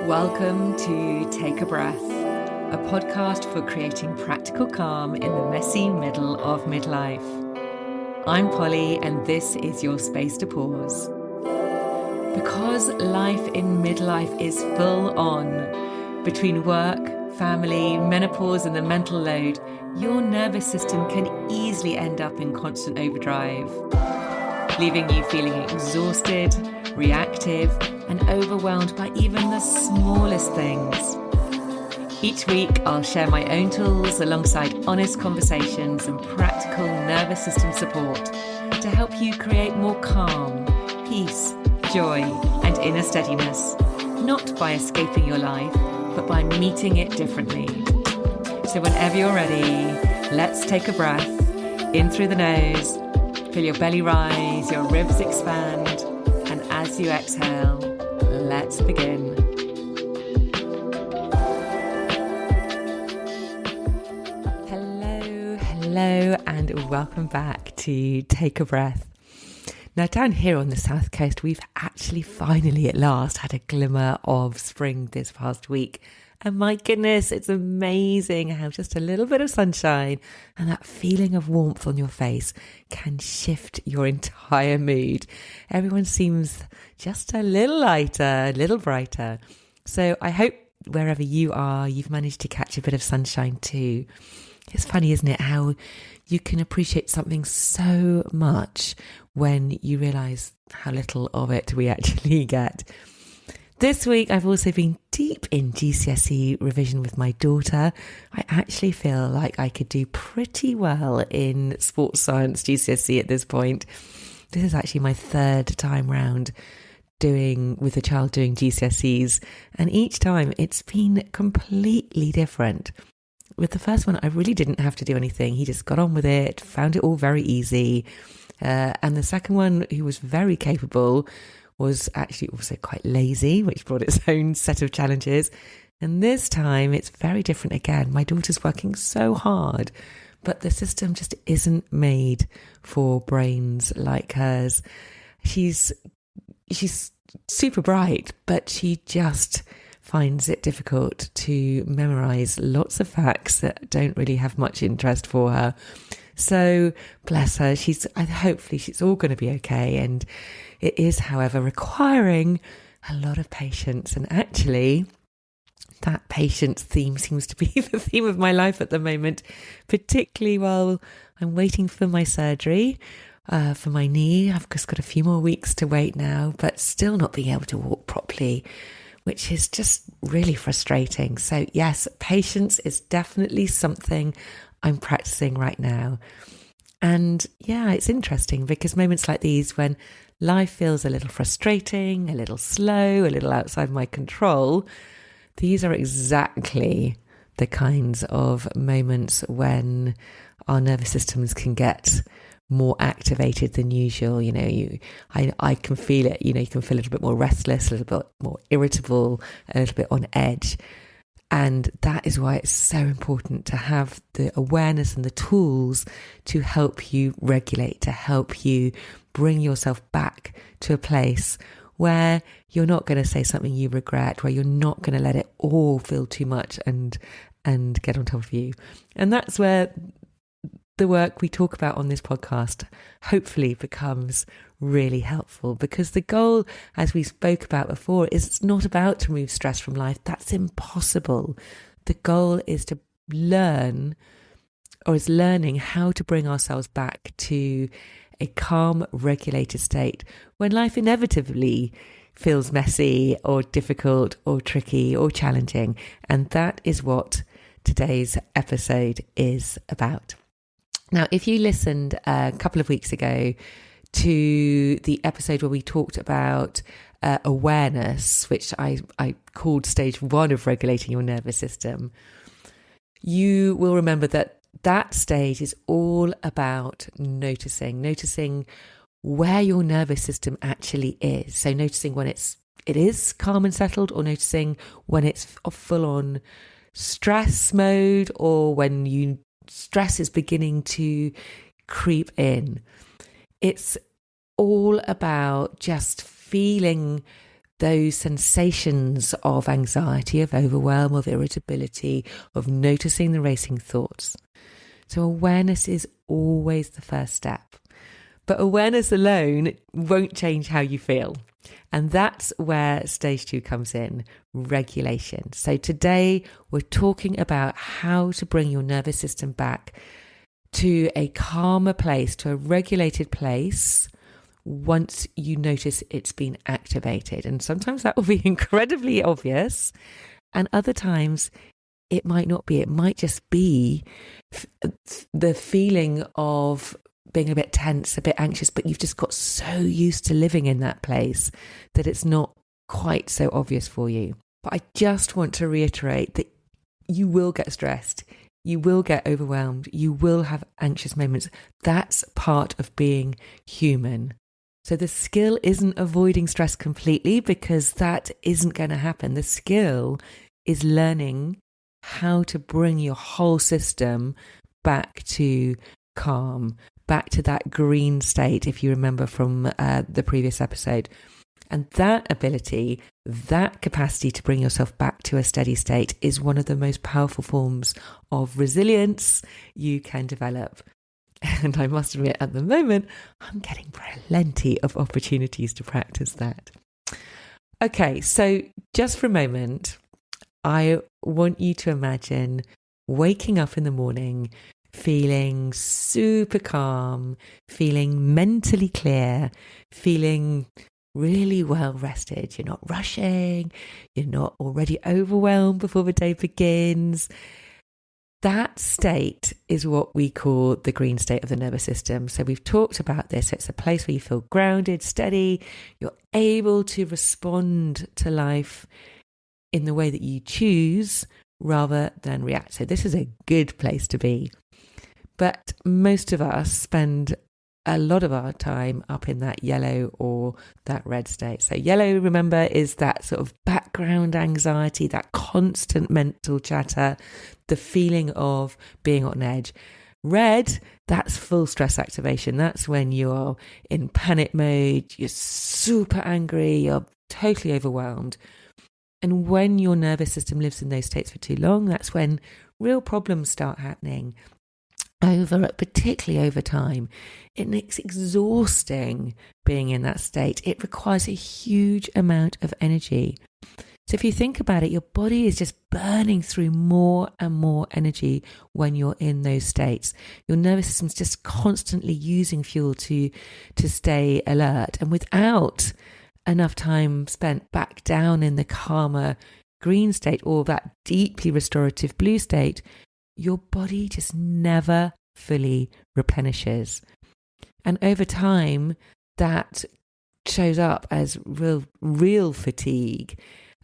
Welcome to Take a Breath, a podcast for creating practical calm in the messy middle of midlife. I'm Polly, and this is your space to pause. Because life in midlife is full on, between work, family, menopause, and the mental load, your nervous system can easily end up in constant overdrive, leaving you feeling exhausted, reactive, and overwhelmed by even the smallest things. Each week, I'll share my own tools alongside honest conversations and practical nervous system support to help you create more calm, peace, joy, and inner steadiness, not by escaping your life, but by meeting it differently. So whenever you're ready, let's take a breath in through the nose, feel your belly rise, your ribs expand, and as you exhale, let's begin. Hello, and welcome back to Take a Breath. Now, down here on the south coast, we've actually finally at last had a glimmer of spring this past week. And my goodness, it's amazing how just a little bit of sunshine and that feeling of warmth on your face can shift your entire mood. Everyone seems just a little lighter, a little brighter. So I hope wherever you are, you've managed to catch a bit of sunshine too. It's funny, isn't it, how you can appreciate something so much when you realise how little of it we actually get. This week, I've also been deep in GCSE revision with my daughter. I actually feel like I could do pretty well in sports science GCSE at this point. This is actually my third time round with a child doing GCSEs, and each time it's been completely different. With the first one, I really didn't have to do anything. He just got on with it, found it all very easy. And the second one, who was very capable, was actually also quite lazy, which brought its own set of challenges. And this time it's very different again. My daughter's working so hard, but the system just isn't made for brains like hers. She's super bright, but she just finds it difficult to memorize lots of facts that don't really have much interest for her. So bless her, hopefully she's all going to be okay. And it is, however, requiring a lot of patience. And actually, that patience theme seems to be the theme of my life at the moment, particularly while I'm waiting for my surgery for my knee. I've just got a few more weeks to wait now, but still not being able to walk properly, which is just really frustrating. So yes, patience is definitely something I'm practicing right now. And yeah, it's interesting because moments like these, when life feels a little frustrating, a little slow, a little outside my control, these are exactly the kinds of moments when our nervous systems can get more activated than usual. I can feel it. You can feel a little bit more restless, a little bit more irritable, a little bit on edge. And that is why it's so important to have the awareness and the tools to help you regulate, to help you bring yourself back to a place where you're not going to say something you regret, where you're not going to let it all feel too much and get on top of you. And that's where the work we talk about on this podcast hopefully becomes really helpful, because the goal, as we spoke about before, is it's not about to remove stress from life. That's impossible. The goal is to learning how to bring ourselves back to a calm, regulated state when life inevitably feels messy or difficult or tricky or challenging. And that is what today's episode is about. Now, if you listened a couple of weeks ago to the episode where we talked about awareness, which I called stage 1 of regulating your nervous system, you will remember that stage is all about noticing where your nervous system actually is. So noticing when it is calm and settled, or noticing when it's full on stress mode, or when stress is beginning to creep in. It's all about just feeling those sensations of anxiety, of overwhelm, of irritability, of noticing the racing thoughts. So awareness is always the first step. But awareness alone won't change how you feel. And that's where stage 2 comes in, regulation. So today we're talking about how to bring your nervous system back to a calmer place, to a regulated place once you notice it's been activated. And sometimes that will be incredibly obvious, and other times it might not be. It might just be the feeling of being a bit tense, a bit anxious, but you've just got so used to living in that place that it's not quite so obvious for you. But I just want to reiterate that you will get stressed, you will get overwhelmed, you will have anxious moments. That's part of being human. So the skill isn't avoiding stress completely, because that isn't going to happen. The skill is learning how to bring your whole system back to calm, back to that green state, if you remember from the previous episode. And that ability, that capacity to bring yourself back to a steady state is one of the most powerful forms of resilience you can develop. And I must admit, at the moment, I'm getting plenty of opportunities to practice that. Okay, so just for a moment, I want you to imagine waking up in the morning feeling super calm, feeling mentally clear, feeling really well rested. You're not rushing, you're not already overwhelmed before the day begins. That state is what we call the green state of the nervous system. So we've talked about this. It's a place where you feel grounded, steady, you're able to respond to life in the way that you choose rather than react. So this is a good place to be. But most of us spend a lot of our time up in that yellow or that red state. So yellow, remember, is that sort of background anxiety, that constant mental chatter, the feeling of being on edge. Red, that's full stress activation. That's when you're in panic mode, you're super angry, you're totally overwhelmed. And when your nervous system lives in those states for too long, that's when real problems start happening. Particularly over time. It's exhausting being in that state. It requires a huge amount of energy. So if you think about it, your body is just burning through more and more energy when you're in those states. Your nervous system's just constantly using fuel to stay alert. And without enough time spent back down in the calmer green state or that deeply restorative blue state, your body just never fully replenishes. And over time, that shows up as real fatigue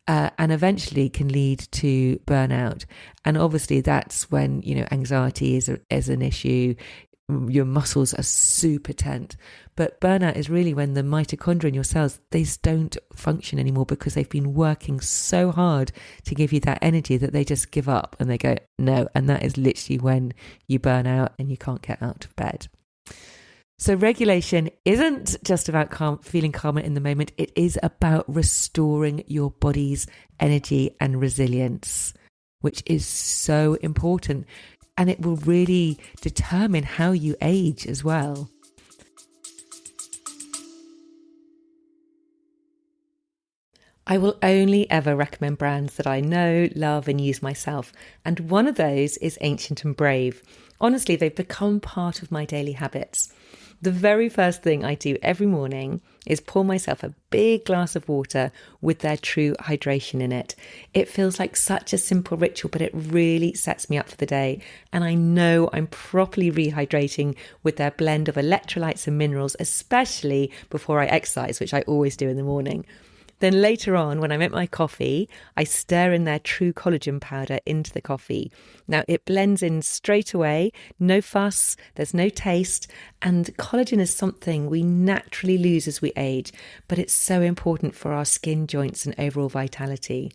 and eventually can lead to burnout. And obviously that's when, anxiety is an issue. Your muscles are super tense. But burnout is really when the mitochondria in your cells, they don't function anymore because they've been working so hard to give you that energy that they just give up and they go, no. And that is literally when you burn out and you can't get out of bed. So regulation isn't just about feeling calmer in the moment. It is about restoring your body's energy and resilience, which is so important. And it will really determine how you age as well. I will only ever recommend brands that I know, love and use myself. And one of those is Ancient and Brave. Honestly, they've become part of my daily habits. The very first thing I do every morning is pour myself a big glass of water with their True Hydration in it. It feels like such a simple ritual, but it really sets me up for the day. And I know I'm properly rehydrating with their blend of electrolytes and minerals, especially before I exercise, which I always do in the morning. Then later on, when I make my coffee, I stir in their True Collagen powder into the coffee. Now, it blends in straight away, no fuss, there's no taste, and collagen is something we naturally lose as we age, but it's so important for our skin, joints, and overall vitality.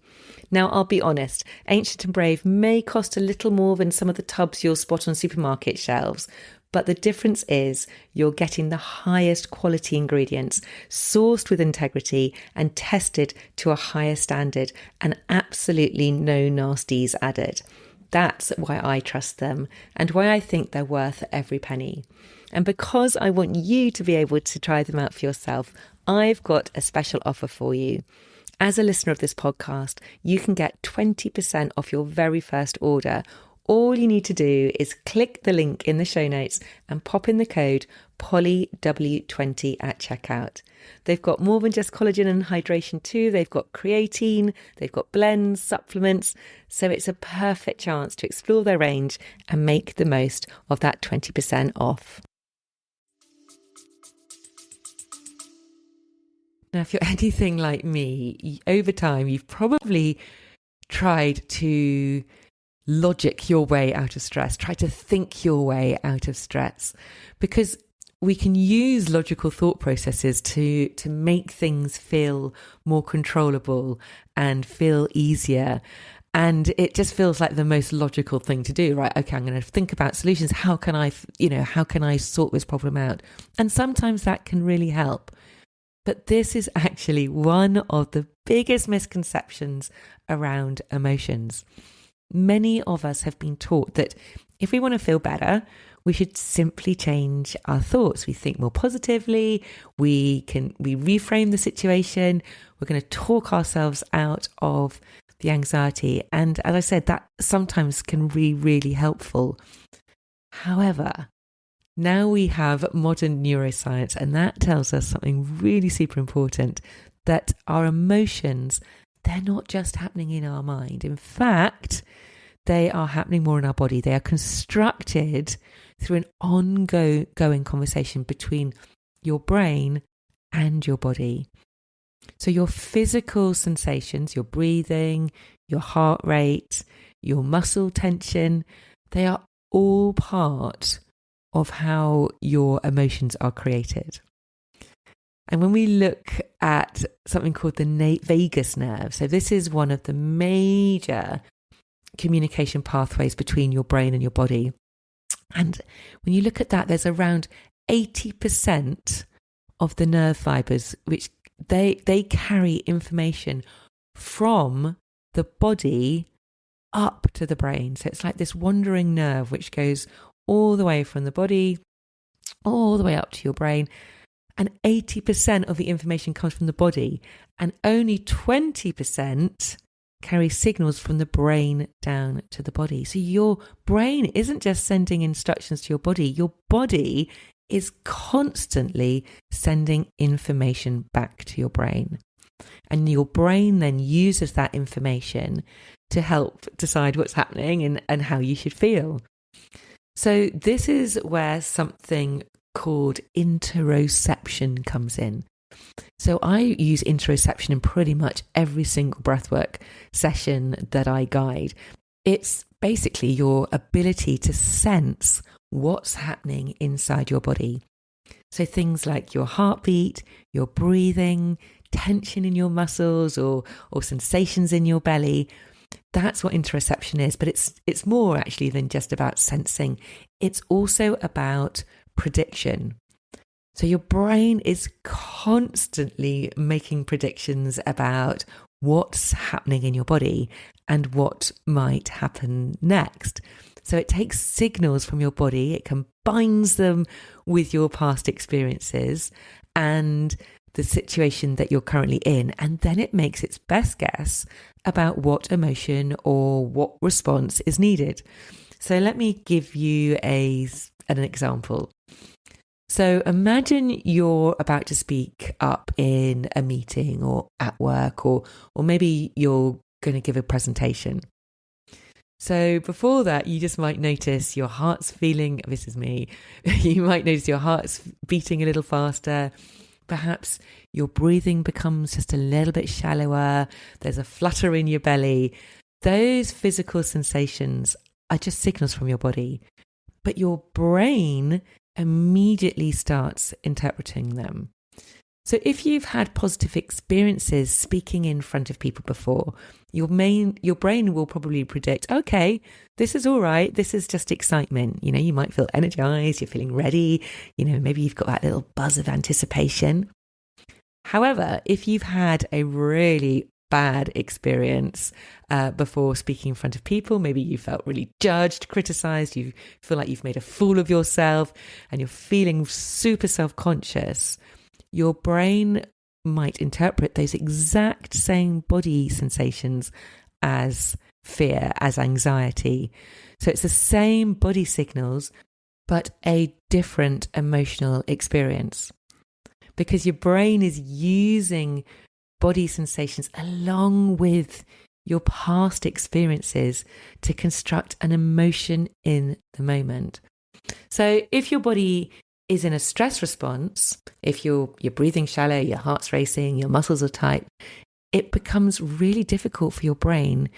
Now, I'll be honest, Ancient and Brave may cost a little more than some of the tubs you'll spot on supermarket shelves, But the difference is you're getting the highest quality ingredients, sourced with integrity and tested to a higher standard, and absolutely no nasties added. That's why I trust them and why I think they're worth every penny. And because I want you to be able to try them out for yourself, I've got a special offer for you. As a listener of this podcast, you can get 20% off your very first order. All you need to do is click the link in the show notes and pop in the code POLLYW20 at checkout. They've got more than just collagen and hydration too. They've got creatine, they've got blends, supplements. So it's a perfect chance to explore their range and make the most of that 20% off. Now, if you're anything like me, over time, you've probably tried to logic your way out of stress, try to think your way out of stress, because we can use logical thought processes to make things feel more controllable and feel easier. And it just feels like the most logical thing to do, right? Okay, I'm going to think about solutions. How can I sort this problem out? And sometimes that can really help. But this is actually one of the biggest misconceptions around emotions. Many of us have been taught that if we want to feel better, we should simply change our thoughts. We think more positively, we reframe the situation, we're going to talk ourselves out of the anxiety. And as I said, that sometimes can be really helpful. However, now we have modern neuroscience, and that tells us something really super important, that our emotions, they're not just happening in our mind. In fact, they are happening more in our body. They are constructed through an ongoing conversation between your brain and your body. So your physical sensations, your breathing, your heart rate, your muscle tension, they are all part of how your emotions are created. And when we look at something called the vagus nerve, so this is one of the major communication pathways between your brain and your body. And when you look at that, there's around 80% of the nerve fibers, which they carry information from the body up to the brain. So it's like this wandering nerve, which goes all the way from the body, all the way up to your brain. And 80% of the information comes from the body, and only 20% carry signals from the brain down to the body. So your brain isn't just sending instructions to your body is constantly sending information back to your brain. And your brain then uses that information to help decide what's happening and how you should feel. So this is where something called interoception comes in. So I use interoception in pretty much every single breathwork session that I guide. It's basically your ability to sense what's happening inside your body. So things like your heartbeat, your breathing, tension in your muscles or sensations in your belly. That's what interoception is, but it's more actually than just about sensing. It's also about prediction. So your brain is constantly making predictions about what's happening in your body and what might happen next. So it takes signals from your body, it combines them with your past experiences and the situation that you're currently in, and then it makes its best guess about what emotion or what response is needed. So let me give you an example. So imagine you're about to speak up in a meeting or at work, or maybe you're going to give a presentation. So before that, you just might notice your heart's feeling, this is me, you might notice your heart's beating a little faster. Perhaps your breathing becomes just a little bit shallower. There's a flutter in your belly. Those physical sensations are just signals from your body, but your brain immediately starts interpreting them. So if you've had positive experiences speaking in front of people before, your brain will probably predict, okay, this is all right. This is just excitement. You might feel energized, you're feeling ready. Maybe you've got that little buzz of anticipation. However, if you've had a really bad experience before speaking in front of people, maybe you felt really judged, criticized, you feel like you've made a fool of yourself and you're feeling super self-conscious, your brain might interpret those exact same body sensations as fear, as anxiety. So it's the same body signals, but a different emotional experience. Because your brain is using body sensations along with your past experiences to construct an emotion in the moment. So if your body is in a stress response, if you're breathing shallow, your heart's racing, your muscles are tight, it becomes really difficult for your brain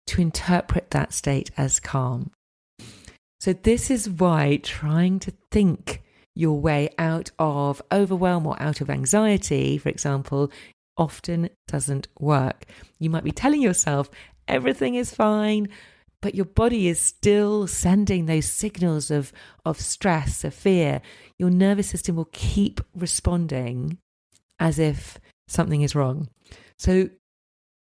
to interpret that state as calm. So this is why trying to think your way out of overwhelm or out of anxiety, for example, often doesn't work. You might be telling yourself everything is fine, but your body is still sending those signals of stress, of fear. Your nervous system will keep responding as if something is wrong. So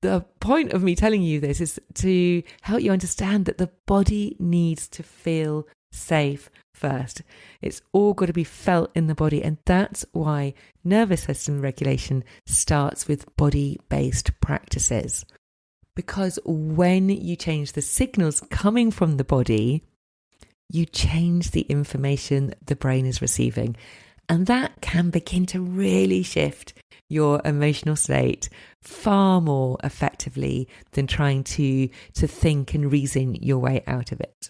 the point of me telling you this is to help you understand that the body needs to feel safe first. It's all got to be felt in the body. And that's why nervous system regulation starts with body-based practices. Because when you change the signals coming from the body, you change the information the brain is receiving. And that can begin to really shift your emotional state far more effectively than trying to think and reason your way out of it.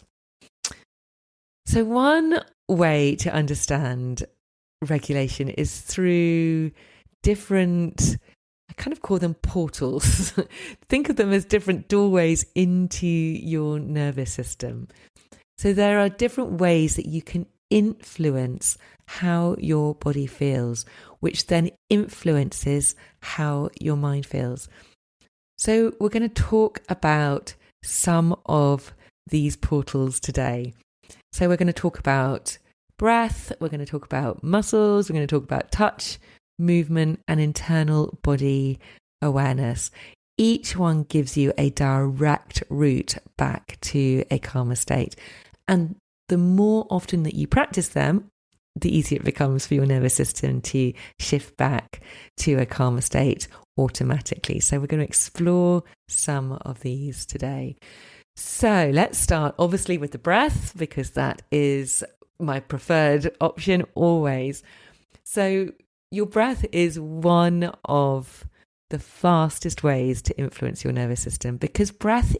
So one way to understand regulation is through different, I kind of call them portals. Think of them as different doorways into your nervous system. So there are different ways that you can influence how your body feels, which then influences how your mind feels. So we're going to talk about some of these portals today. So we're going to talk about breath, we're going to talk about muscles, we're going to talk about touch, movement, and internal body awareness. Each one gives you a direct route back to a calmer state. And the more often that you practice them, the easier it becomes for your nervous system to shift back to a calmer state automatically. So we're going to explore some of these today. So let's start obviously with the breath, because that is my preferred option always. So your breath is one of the fastest ways to influence your nervous system, because breath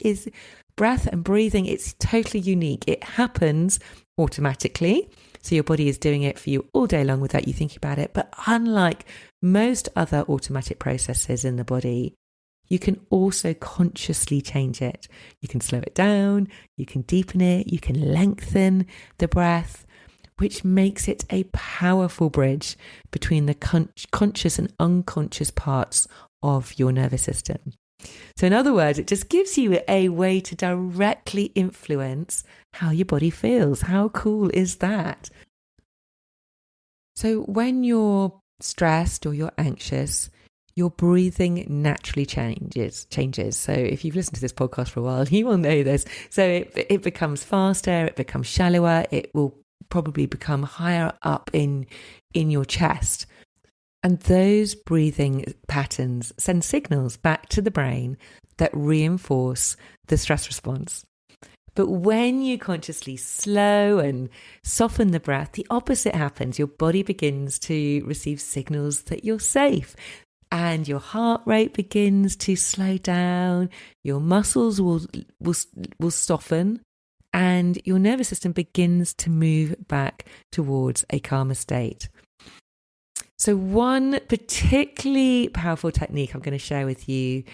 and breathing, it's totally unique. It happens automatically. So your body is doing it for you all day long without you thinking about it. But unlike most other automatic processes in the body, you can also consciously change it. You can slow it down, you can deepen it, you can lengthen the breath, which makes it a powerful bridge between the conscious and unconscious parts of your nervous system. So in other words, it just gives you a way to directly influence how your body feels. How cool is that? So when you're stressed or you're anxious, your breathing naturally changes. So if you've listened to this podcast for a while, you will know this. So it becomes faster, it becomes shallower, it will probably become higher up in your chest. And those breathing patterns send signals back to the brain that reinforce the stress response. But when you consciously slow and soften the breath, the opposite happens. Your body begins to receive signals that you're safe, and your heart rate begins to slow down, your muscles will soften, and your nervous system begins to move back towards a calmer state. So one particularly powerful technique I'm going to share with you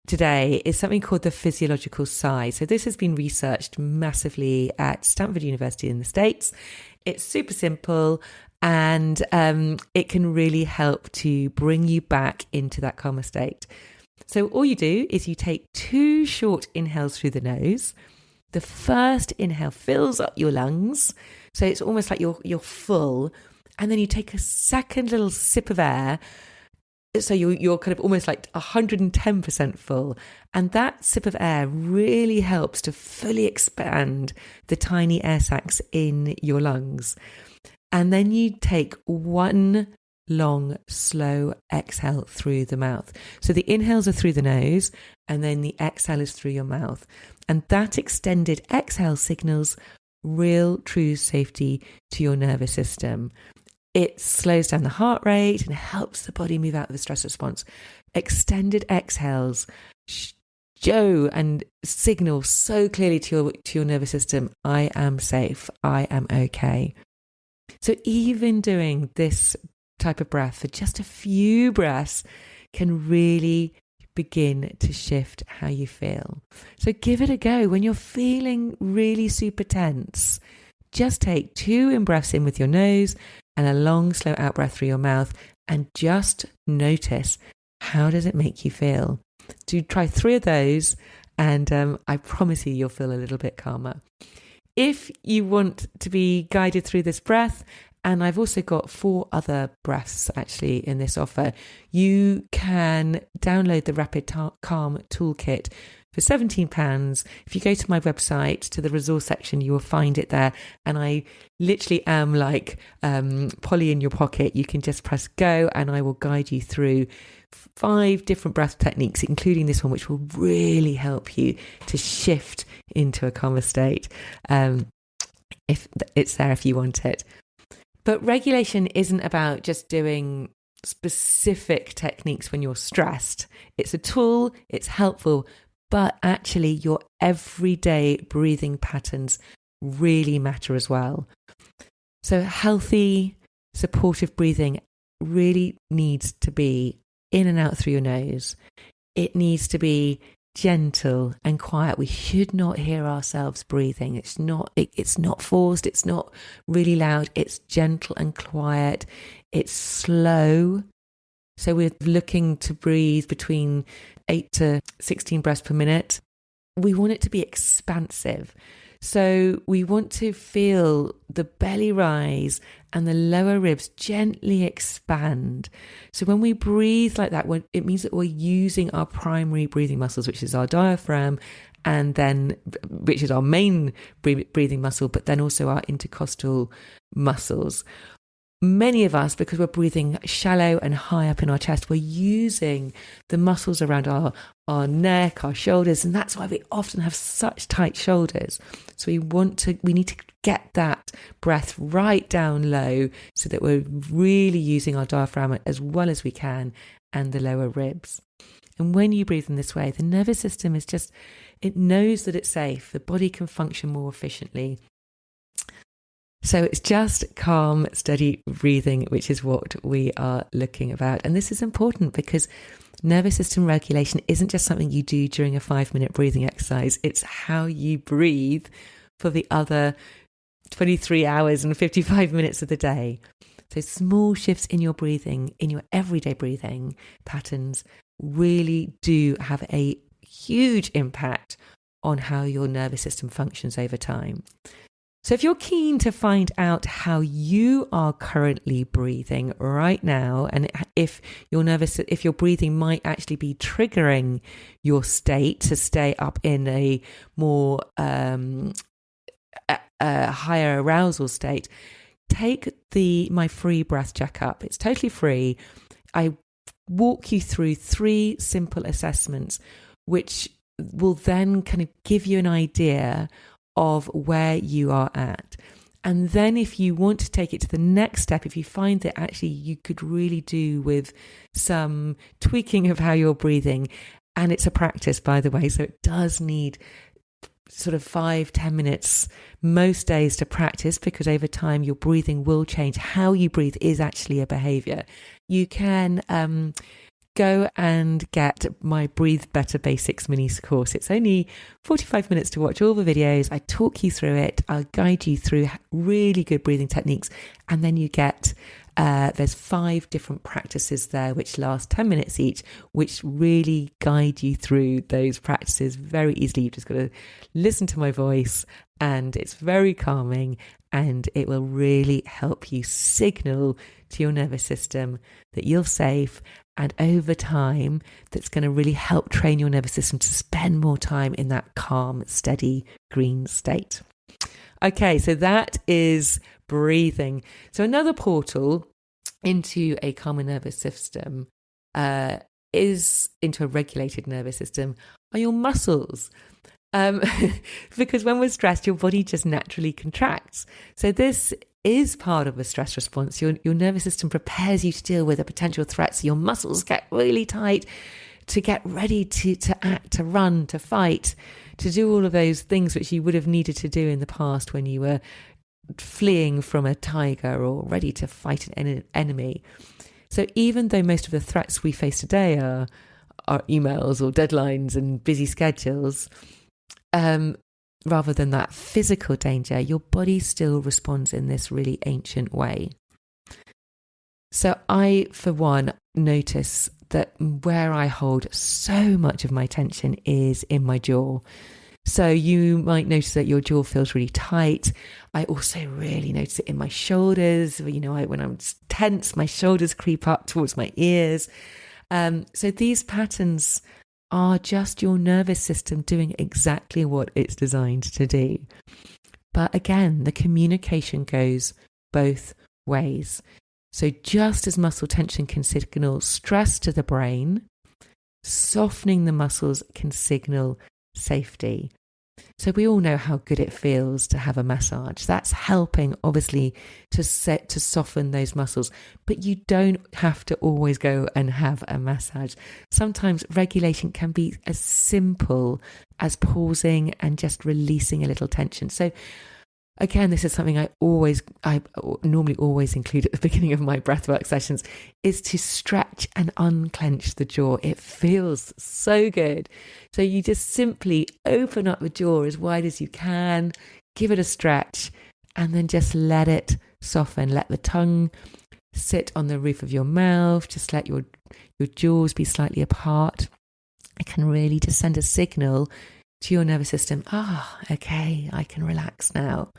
today is something called the physiological sigh. So this has been researched massively at Stanford University in the States. It's super simple. And it can really help to bring you back into that calmer state. So all you do is you take 2 short inhales through the nose. The first inhale fills up your lungs. So it's almost like you're full. And then you take a second little sip of air. So you're kind of almost like 110% full. And that sip of air really helps to fully expand the tiny air sacs in your lungs. And then you take 1 long, slow exhale through the mouth. So the inhales are through the nose, and then the exhale is through your mouth. And that extended exhale signals real, true safety to your nervous system. It slows down the heart rate and helps the body move out of the stress response. Extended exhales show and signal so clearly to your nervous system, I am safe, I am okay. So even doing this type of breath for just a few breaths can really begin to shift how you feel. So give it a go. When you're feeling really super tense, just take 2 in-breaths in with your nose and a long, slow out-breath through your mouth, and just notice, how does it make you feel? Do try 3 of those, and I promise you'll feel a little bit calmer. If you want to be guided through this breath, and I've also got 4 other breaths actually in this offer, you can download the Rapid Calm Toolkit for £17. If you go to my website, to the resource section, you will find it there. And I literally am like Polly in your pocket. You can just press go and I will guide you through 5 different breath techniques, including this one, which will really help you to shift into a calmer state. If it's there, if you want it. But regulation isn't about just doing specific techniques when you're stressed. It's a tool, it's helpful, but actually your everyday breathing patterns really matter as well. So healthy, supportive breathing really needs to be in and out through your nose. It needs to be gentle and quiet. We should not hear ourselves breathing. It's not forced. It's not really loud. It's gentle and quiet. It's slow. So we're looking to breathe between 8 to 16 breaths per minute. We want it to be expansive. So we want to feel the belly rise and the lower ribs gently expand. So when we breathe like that, it means that we're using our primary breathing muscles, which is our diaphragm, and then which is our main breathing muscle, but then also our intercostal muscles. Many of us, because we're breathing shallow and high up in our chest, we're using the muscles around our neck, our shoulders, and that's why we often have such tight shoulders. So we need to get that breath right down low so that we're really using our diaphragm as well as we can, and the lower ribs. And when you breathe in this way, the nervous system it knows that it's safe. The body can function more efficiently. So it's just calm, steady breathing, which is what we are looking about. And this is important because nervous system regulation isn't just something you do during a 5-minute breathing exercise. It's how you breathe for the other 23 hours and 55 minutes of the day. So small shifts in your breathing, in your everyday breathing patterns, really do have a huge impact on how your nervous system functions over time. So if you're keen to find out how you are currently breathing right now, and if your breathing might actually be triggering your state to stay up in a more higher arousal state, take my free breath checkup. It's totally free. I walk you through 3 simple assessments, which will then kind of give you an idea of where you are at. And then if you want to take it to the next step, if you find that actually you could really do with some tweaking of how you're breathing, and it's a practice, by the way, so it does need sort of 5-10 minutes most days to practice, because over time your breathing will change. How you breathe is actually a behavior. You can go and get my Breathe Better Basics mini course. It's only 45 minutes to watch all the videos. I talk you through it. I'll guide you through really good breathing techniques. And then you get, there's 5 different practices there, which last 10 minutes each, which really guide you through those practices very easily. You've just got to listen to my voice, and it's very calming, and it will really help you signal to your nervous system that you're safe. And over time, that's going to really help train your nervous system to spend more time in that calm, steady, green state. Okay, so that is breathing. So another portal into a calmer nervous system is into a regulated nervous system are your muscles. Because when we're stressed, your body just naturally contracts. So this is part of a stress response. Your nervous system prepares you to deal with a potential threat. So your muscles get really tight to get ready to act, to run, to fight, to do all of those things which you would have needed to do in the past when you were fleeing from a tiger or ready to fight an enemy. So even though most of the threats we face today are emails or deadlines and busy schedules, rather than that physical danger, your body still responds in this really ancient way. So I, for one, notice that where I hold so much of my tension is in my jaw. So you might notice that your jaw feels really tight. I also really notice it in my shoulders. You know, when I'm tense, my shoulders creep up towards my ears. So these patterns are just your nervous system doing exactly what it's designed to do. But again, the communication goes both ways. So just as muscle tension can signal stress to the brain, softening the muscles can signal safety. So we all know how good it feels to have a massage. That's helping, obviously, to soften those muscles. But you don't have to always go and have a massage. Sometimes regulation can be as simple as pausing and just releasing a little tension. So again, this is something I normally always include at the beginning of my breathwork sessions, is to stretch and unclench the jaw. It feels so good. So you just simply open up the jaw as wide as you can, give it a stretch, and then just let it soften. Let the tongue sit on the roof of your mouth. Just let your jaws be slightly apart. It can really just send a signal to your nervous system. Okay, I can relax now.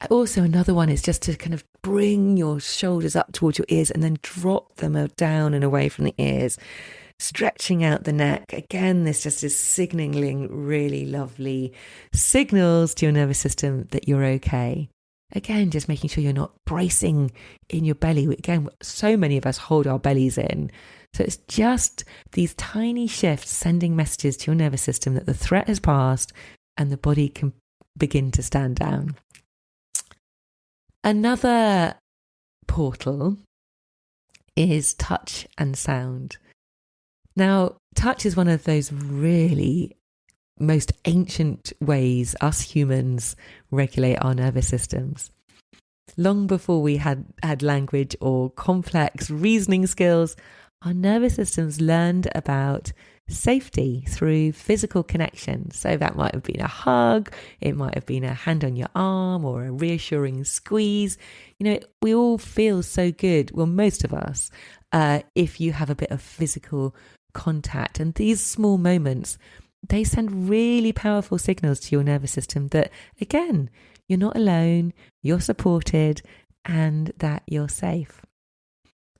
Also, another one is just to kind of bring your shoulders up towards your ears and then drop them down and away from the ears, stretching out the neck. Again, this just is signaling really lovely signals to your nervous system that you're okay. Again, just making sure you're not bracing in your belly. Again, so many of us hold our bellies in. So it's just these tiny shifts sending messages to your nervous system that the threat has passed and the body can begin to stand down. Another portal is touch and sound. Now, touch is one of those really most ancient ways us humans regulate our nervous systems. Long before we had language or complex reasoning skills, our nervous systems learned about safety through physical connection. So that might have been a hug, it might have been a hand on your arm or a reassuring squeeze. You know, we all feel so good, well, most of us, if you have a bit of physical contact. And these small moments, they send really powerful signals to your nervous system that, again, you're not alone, you're supported, and that you're safe.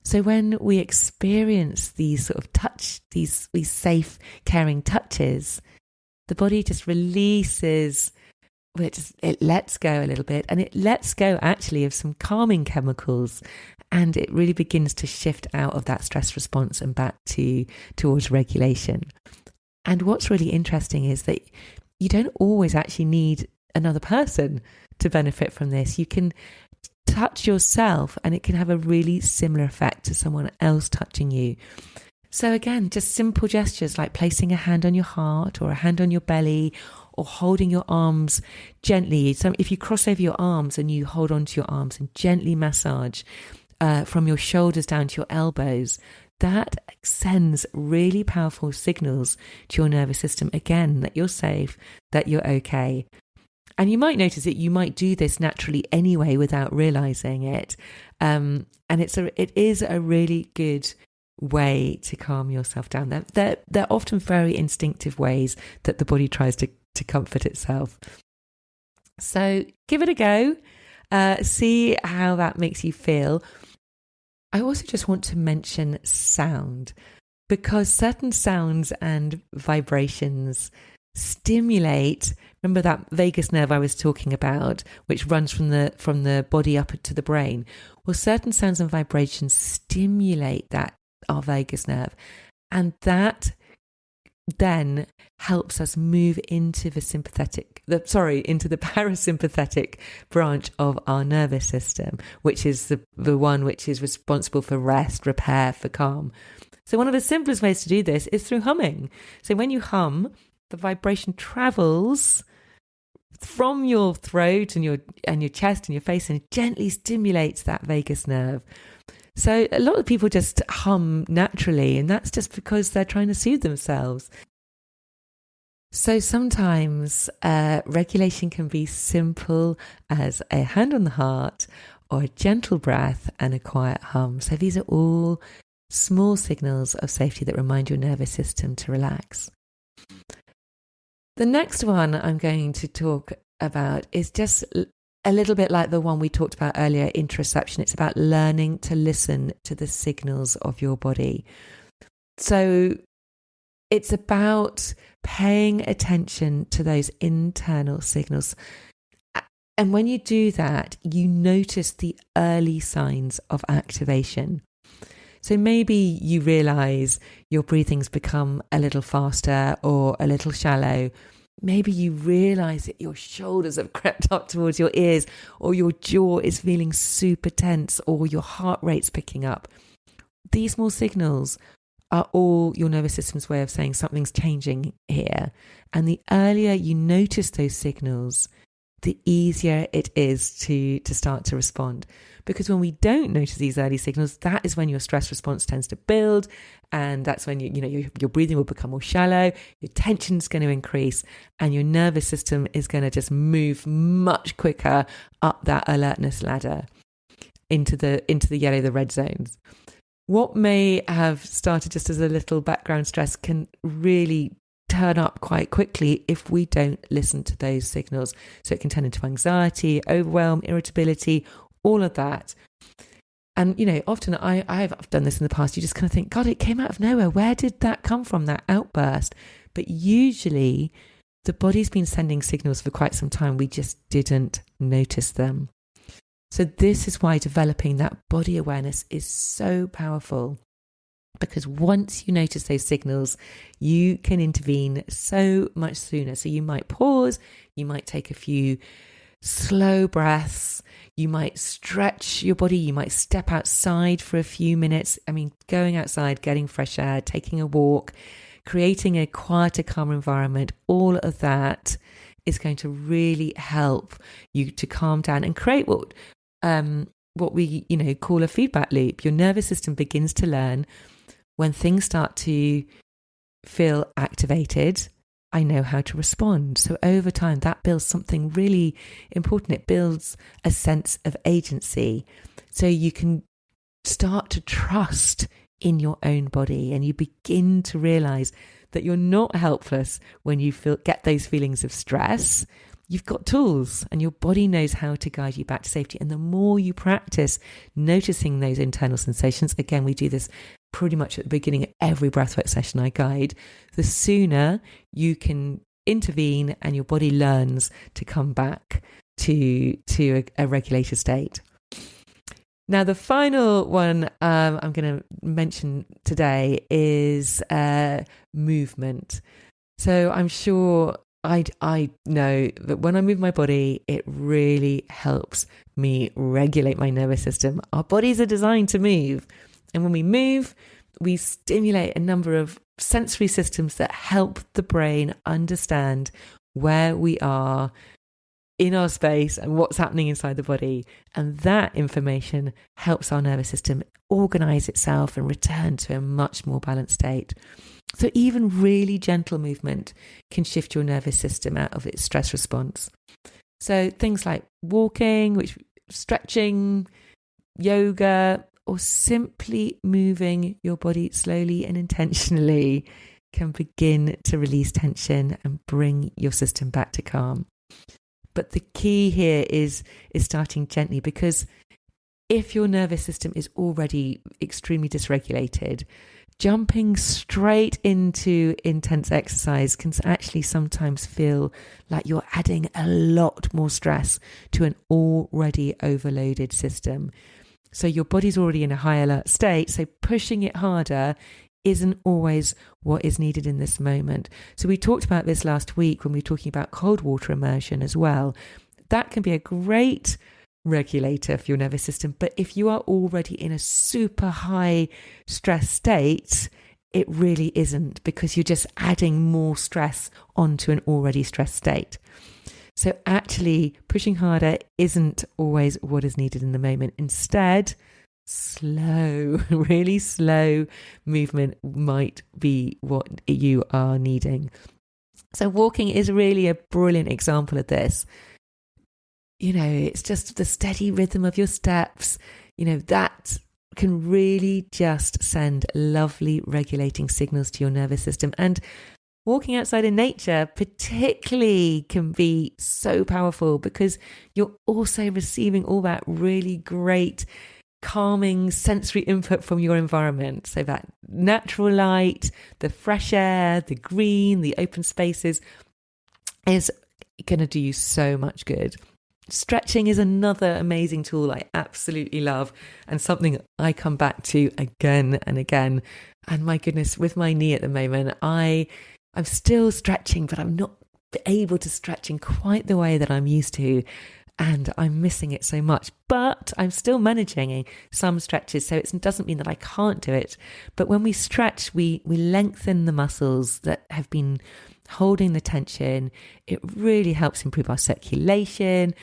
So when we experience these sort of touch, these safe, caring touches, the body just releases, it lets go a little bit, and it lets go actually of some calming chemicals, and it really begins to shift out of that stress response and back towards regulation. And what's really interesting is that you don't always actually need another person to benefit from this. You can touch yourself and it can have a really similar effect to someone else touching you. So again, just simple gestures like placing a hand on your heart or a hand on your belly or holding your arms gently. So if you cross over your arms and you hold onto your arms and gently massage from your shoulders down to your elbows, that sends really powerful signals to your nervous system, again, that you're safe, that you're okay. And you might notice that you might do this naturally anyway without realizing it. And it is a really good way to calm yourself down. They're often very instinctive ways that the body tries to comfort itself. So give it a go. See how that makes you feel. I also just want to mention sound, because certain sounds and vibrations stimulate, remember that vagus nerve I was talking about, which runs from the body up to the brain. Well, certain sounds and vibrations stimulate our vagus nerve, and that then helps us move into the parasympathetic branch of our nervous system, which is the one which is responsible for rest, repair, for calm. So one of the simplest ways to do this is through humming. So when you hum, the vibration travels from your throat and your chest and your face, and it gently stimulates that vagus nerve. So a lot of people just hum naturally, and that's just because they're trying to soothe themselves. So sometimes regulation can be simple as a hand on the heart, or a gentle breath and a quiet hum. So these are all small signals of safety that remind your nervous system to relax. The next one I'm going to talk about is just a little bit like the one we talked about earlier, interoception. It's about learning to listen to the signals of your body. So it's about paying attention to those internal signals. And when you do that, you notice the early signs of activation. So maybe you realize your breathing's become a little faster or a little shallow. Maybe you realize that your shoulders have crept up towards your ears, or your jaw is feeling super tense, or your heart rate's picking up. These small signals are all your nervous system's way of saying something's changing here. And the earlier you notice those signals, the easier it is to start to respond. Because when we don't notice these early signals, that is when your stress response tends to build, and that's when your breathing will become more shallow, your tension's going to increase, and your nervous system is going to just move much quicker up that alertness ladder into the yellow, the red zones. What may have started just as a little background stress can really turn up quite quickly if we don't listen to those signals. So it can turn into anxiety, overwhelm, irritability, all of that. And, often I've done this in the past. You just kind of think, God, it came out of nowhere. Where did that come from, that outburst? But usually the body's been sending signals for quite some time. We just didn't notice them. So this is why developing that body awareness is so powerful. Because once you notice those signals, you can intervene so much sooner. So you might pause, you might take a few slow breaths, you might stretch your body, you might step outside for a few minutes. I mean, going outside, getting fresh air, taking a walk, creating a quieter, calmer environment, all of that is going to really help you to calm down and create what we call a feedback loop. Your nervous system begins to learn when things start to feel activated, I know how to respond. So over time, that builds something really important. It builds a sense of agency. So you can start to trust in your own body, and you begin to realize that you're not helpless when you get those feelings of stress. You've got tools, and your body knows how to guide you back to safety. And the more you practice noticing those internal sensations, again, we do this pretty much at the beginning of every breathwork session I guide, the sooner you can intervene and your body learns to come back to a regulated state. Now, the final one I'm going to mention today is movement. So I'm sure I know that when I move my body, it really helps me regulate my nervous system. Our bodies are designed to move. And when we move, we stimulate a number of sensory systems that help the brain understand where we are in our space and what's happening inside the body. And that information helps our nervous system organize itself and return to a much more balanced state. So even really gentle movement can shift your nervous system out of its stress response. So things like walking, stretching, yoga, or simply moving your body slowly and intentionally can begin to release tension and bring your system back to calm. But the key here is starting gently, because if your nervous system is already extremely dysregulated, jumping straight into intense exercise can actually sometimes feel like you're adding a lot more stress to an already overloaded system. So your body's already in a high alert state, so pushing it harder isn't always what is needed in this moment. So we talked about this last week when we were talking about cold water immersion as well. That can be a great regulator for your nervous system. But if you are already in a super high stress state, it really isn't, because you're just adding more stress onto an already stressed state. So actually pushing harder isn't always what is needed in the moment. Instead, slow, really slow movement might be what you are needing. So walking is really a brilliant example of this. It's just the steady rhythm of your steps, that can really just send lovely regulating signals to your nervous system. And walking outside in nature particularly can be so powerful, because you're also receiving all that really great calming sensory input from your environment. So that natural light, the fresh air, the green, the open spaces is going to do you so much good. Stretching is another amazing tool I absolutely love, and something I come back to again and again. And my goodness, with my knee at the moment, I'm still stretching, but I'm not able to stretch in quite the way that I'm used to. And I'm missing it so much, but I'm still managing some stretches. So it doesn't mean that I can't do it. But when we stretch, we lengthen the muscles that have been holding the tension. It really helps improve our circulation,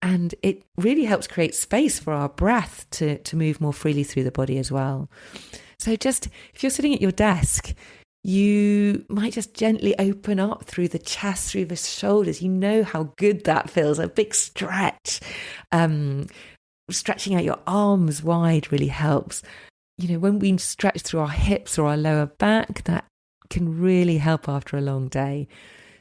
and it really helps create space for our breath to move more freely through the body as well. So just if you're sitting at your desk, you might just gently open up through the chest, through the shoulders. You know how good that feels, a big stretch. Stretching out your arms wide really helps. When we stretch through our hips or our lower back, that can really help after a long day.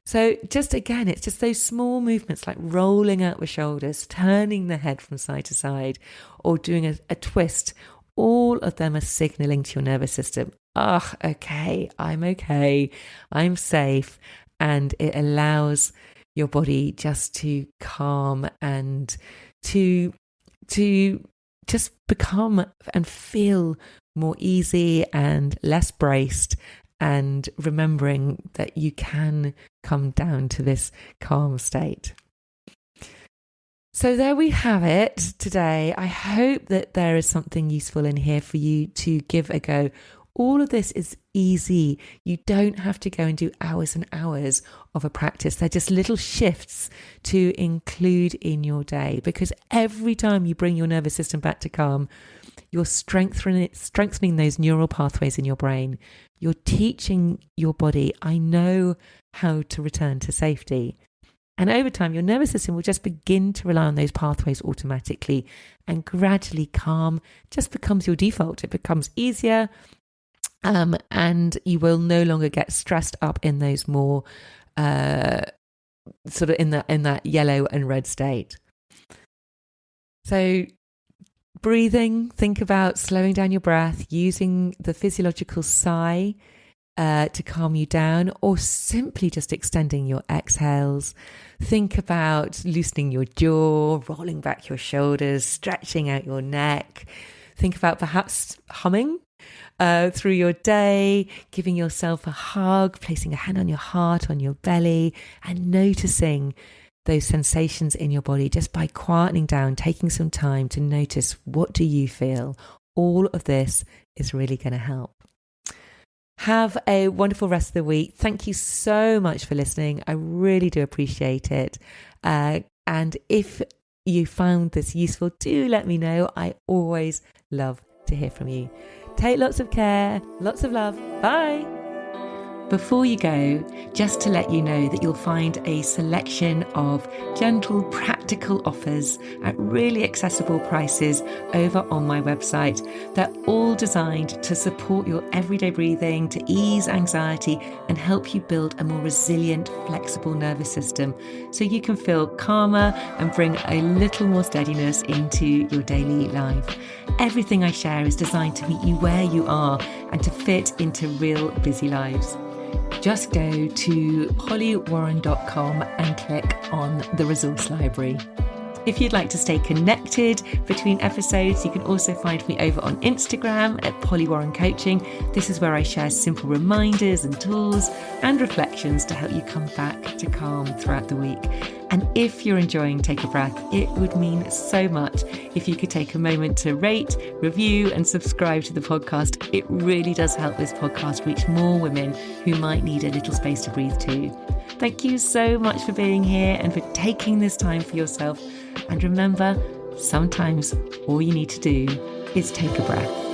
So just again, it's just those small movements like rolling out the shoulders, turning the head from side to side, or doing a twist. All of them are signaling to your nervous system, okay, I'm safe. And it allows your body just to calm and to just become and feel more easy and less braced, and remembering that you can come down to this calm state. So there we have it today. I hope that there is something useful in here for you to give a go. All of this is easy. You don't have to go and do hours and hours of a practice. They're just little shifts to include in your day, because every time you bring your nervous system back to calm, you're strengthening those neural pathways in your brain. You're teaching your body, I know how to return to safety. And over time, your nervous system will just begin to rely on those pathways automatically, and gradually calm just becomes your default. It becomes easier, and you will no longer get stressed up in those more sort of in that yellow and red state. So breathing, think about slowing down your breath, using the physiological sigh to calm you down, or simply just extending your exhales. Think about loosening your jaw, rolling back your shoulders, stretching out your neck. Think about perhaps humming through your day, giving yourself a hug, placing a hand on your heart, on your belly, and noticing those sensations in your body just by quietening down, taking some time to notice, what do you feel? All of this is really going to help. Have a wonderful rest of the week. Thank you so much for listening. I really do appreciate it. And if you found this useful, do let me know. I always love to hear from you. Take lots of care, lots of love. Bye. Before you go, just to let you know that you'll find a selection of gentle, practical offers at really accessible prices over on my website. They're all designed to support your everyday breathing, to ease anxiety and help you build a more resilient, flexible nervous system so you can feel calmer and bring a little more steadiness into your daily life. Everything I share is designed to meet you where you are and to fit into real busy lives. Just go to pollywarren.com and click on the resource library. If you'd like to stay connected between episodes, you can also find me over on Instagram at Polly Warren Coaching. This is where I share simple reminders and tools and reflections to help you come back to calm throughout the week. And if you're enjoying Take a Breath, it would mean so much if you could take a moment to rate, review and subscribe to the podcast. It really does help this podcast reach more women who might need a little space to breathe too. Thank you so much for being here and for taking this time for yourself. And remember, sometimes all you need to do is take a breath.